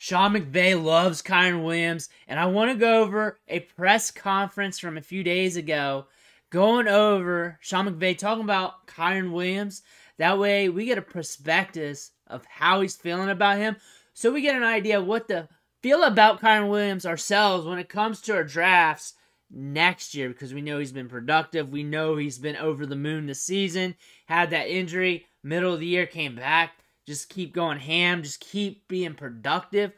Sean McVay loves Kyren Williams, and I want to go over a press conference from a few days ago, going over Sean McVay talking about Kyren Williams. That way, we get a perspective of how he's feeling about him, so we get an idea of what to feel about Kyren Williams ourselves when it comes to our drafts next year, because we know he's been productive. We know he's been over the moon this season. Had that injury, middle of the year, came back. Just keep going ham. Just keep being productive.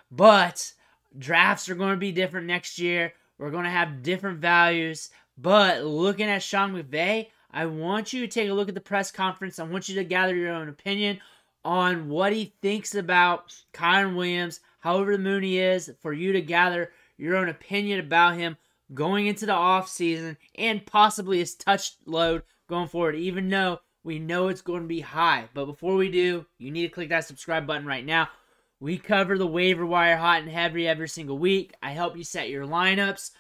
But drafts are going to be different next year. We're going to have different values. But looking at Sean McVay, I want you to take a look at the press conference. I want you to gather your own opinion on what he thinks about Kyren Williams, how over the moon he is, for you to gather your own opinion about him going into the offseason and possibly his touch load going forward, even though we know it's going to be high. But before we do, you need to click that subscribe button right now. We cover the waiver wire hot and heavy every single week. I help you set your lineups.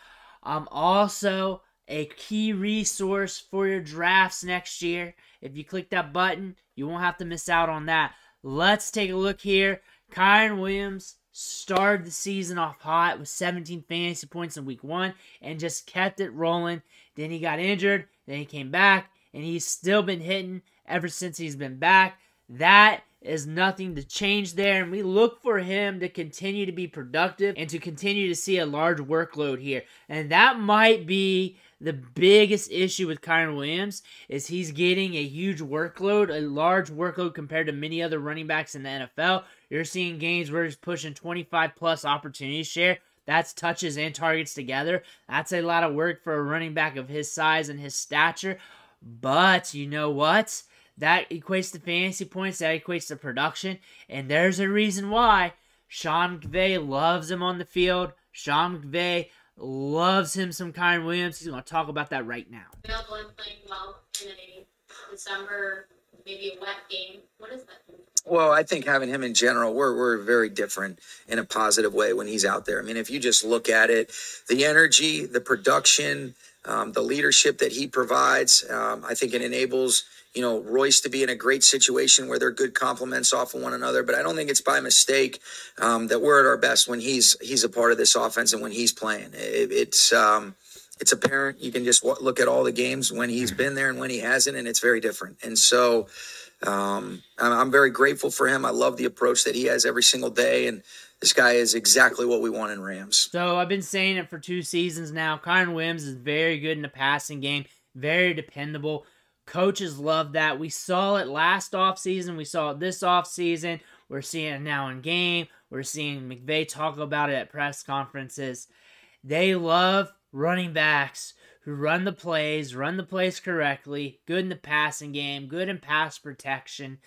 I'm also a key resource for your drafts next year. If you click that button, you won't have to miss out on that. Let's take a look here. Kyren Williams started the season off hot with 17 fantasy points in week 1 and just kept it rolling. Then he got injured. Then he came back, and he's still been hitting ever since he's been back. That is nothing to change there, and we look for him to continue to be productive and to continue to see a large workload here. And that might be the biggest issue with Kyren Williams, is he's getting a huge workload, a large workload compared to many other running backs in the NFL. You're seeing games where he's pushing 25-plus opportunity share. That's touches and targets together. That's a lot of work for a running back of his size and his stature. But you know what? That equates to fantasy points. That equates to production. And there's a reason why. Sean McVay loves him on the field. Sean McVay loves him some Kyren Williams. He's going to talk about that right now. Available and playing well in a December, maybe a wet game. What is that? Well, I think having him in general, we're very different in a positive way when he's out there. I mean, if you just look at it, the energy, the production, the leadership that he provides, I think it enables, Royce to be in a great situation where they're good complements off of one another. But I don't think it's by mistake that we're at our best when he's a part of this offense and when he's playing. It's apparent. You can just look at all the games when he's been there and when he hasn't, and it's very different. And so I'm very grateful for him. I love the approach that he has every single day, and this guy is exactly what we want in Rams. So I've been saying it for 2 seasons now. Kyren Williams is very good in the passing game, very dependable. Coaches love that. We saw it last offseason. We saw it this offseason. We're seeing it now in game. We're seeing McVay talk about it at press conferences. They love running backs who run the plays correctly, good in the passing game, good in pass protection.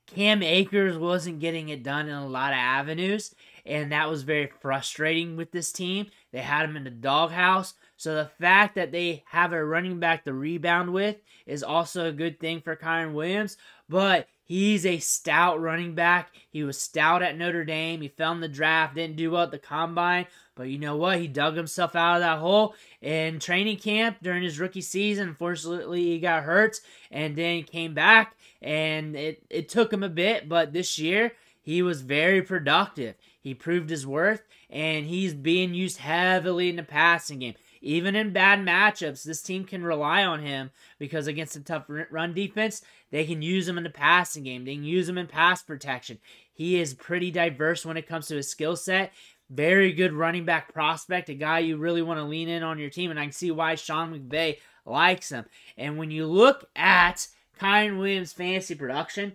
Cam Akers wasn't getting it done in a lot of avenues, and that was very frustrating with this team. They had him in the doghouse, so the fact that they have a running back to rebound with is also a good thing for Kyren Williams, but he's a stout running back. He was stout at Notre Dame. He fell in the draft, didn't do well at the combine, but you know what? He dug himself out of that hole in training camp during his rookie season. Unfortunately, he got hurt, and then he came back, and it took him a bit, but this year, he was very productive. He proved his worth, and he's being used heavily in the passing game. Even in bad matchups, this team can rely on him because against a tough run defense, they can use him in the passing game. They can use him in pass protection. He is pretty diverse when it comes to his skill set. Very good running back prospect, a guy you really want to lean in on your team, and I can see why Sean McVay likes him. And when you look at Kyren Williams' fantasy production,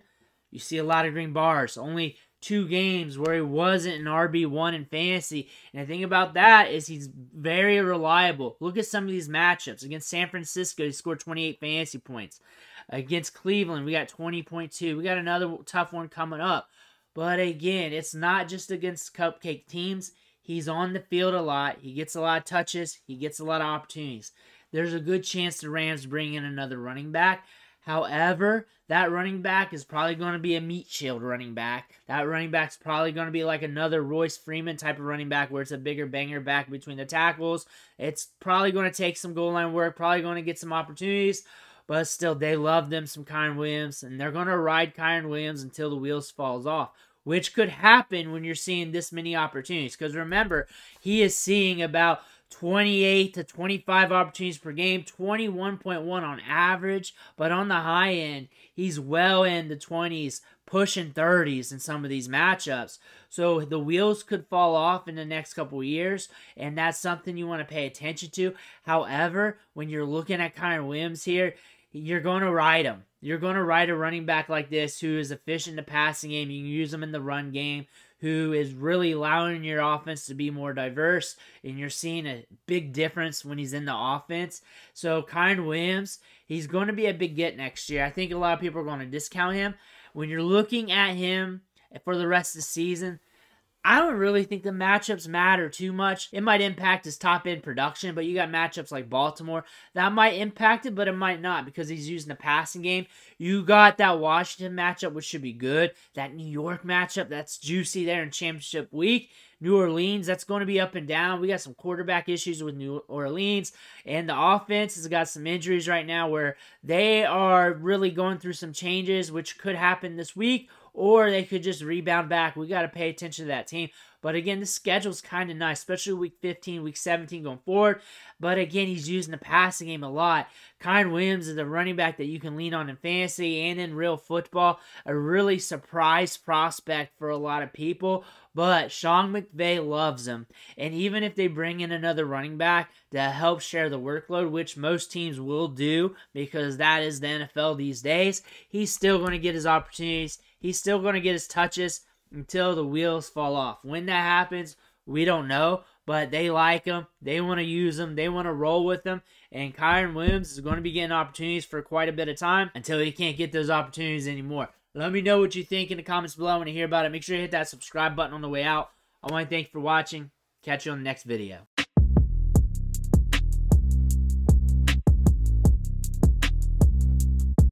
you see a lot of green bars. Only 2 games where he wasn't an RB1 in fantasy. And the thing about that is he's very reliable. Look at some of these matchups. Against San Francisco, he scored 28 fantasy points. Against Cleveland, we got 20.2. We got another tough one coming up. But again, it's not just against cupcake teams. He's on the field a lot. He gets a lot of touches. He gets a lot of opportunities. There's a good chance the Rams bring in another running back. However, that running back is probably going to be a meat shield running back. That running back's probably going to be like another Royce Freeman type of running back where it's a bigger banger back between the tackles. It's probably going to take some goal line work, probably going to get some opportunities, but still, they love them some Kyren Williams, and they're going to ride Kyren Williams until the wheels falls off. which could happen when you're seeing this many opportunities. Because remember, he is seeing about 28 to 25 opportunities per game, 21.1 on average, but on the high end, he's well in the 20s, pushing 30s in some of these matchups. So the wheels could fall off in the next couple of years, and that's something you want to pay attention to. However, when you're looking at Kyren Williams here, you're going to ride him. You're going to ride a running back like this who is efficient in the passing game. You can use him in the run game, who is really allowing your offense to be more diverse, and you're seeing a big difference when he's in the offense. So Kyren Williams, he's going to be a big get next year. I think a lot of people are going to discount him. When you're looking at him for the rest of the season, I don't really think the matchups matter too much. It might impact his top-end production, but you got matchups like Baltimore. That might impact it, but it might not because he's using the passing game. You got that Washington matchup, which should be good. That New York matchup, that's juicy there in championship week. New Orleans, that's going to be up and down. We got some quarterback issues with New Orleans, and the offense has got some injuries right now where they are really going through some changes, which could happen this week, or they could just rebound back. We got to pay attention to that team. But again, the schedule's kind of nice, especially week 15, week 17 going forward. But again, he's using the passing game a lot. Kyren Williams is a running back that you can lean on in fantasy and in real football. A really surprise prospect for a lot of people. But Sean McVay loves him. And even if they bring in another running back to help share the workload, which most teams will do because that is the NFL these days, he's still going to get his opportunities. He's still going to get his touches until the wheels fall off. When that happens, we don't know, but they like him. They want to use him. They want to roll with him, and Kyren Williams is going to be getting opportunities for quite a bit of time until he can't get those opportunities anymore. Let me know what you think in the comments below. I want to hear about it. Make sure you hit that subscribe button on the way out. I want to thank you for watching. Catch you on the next video.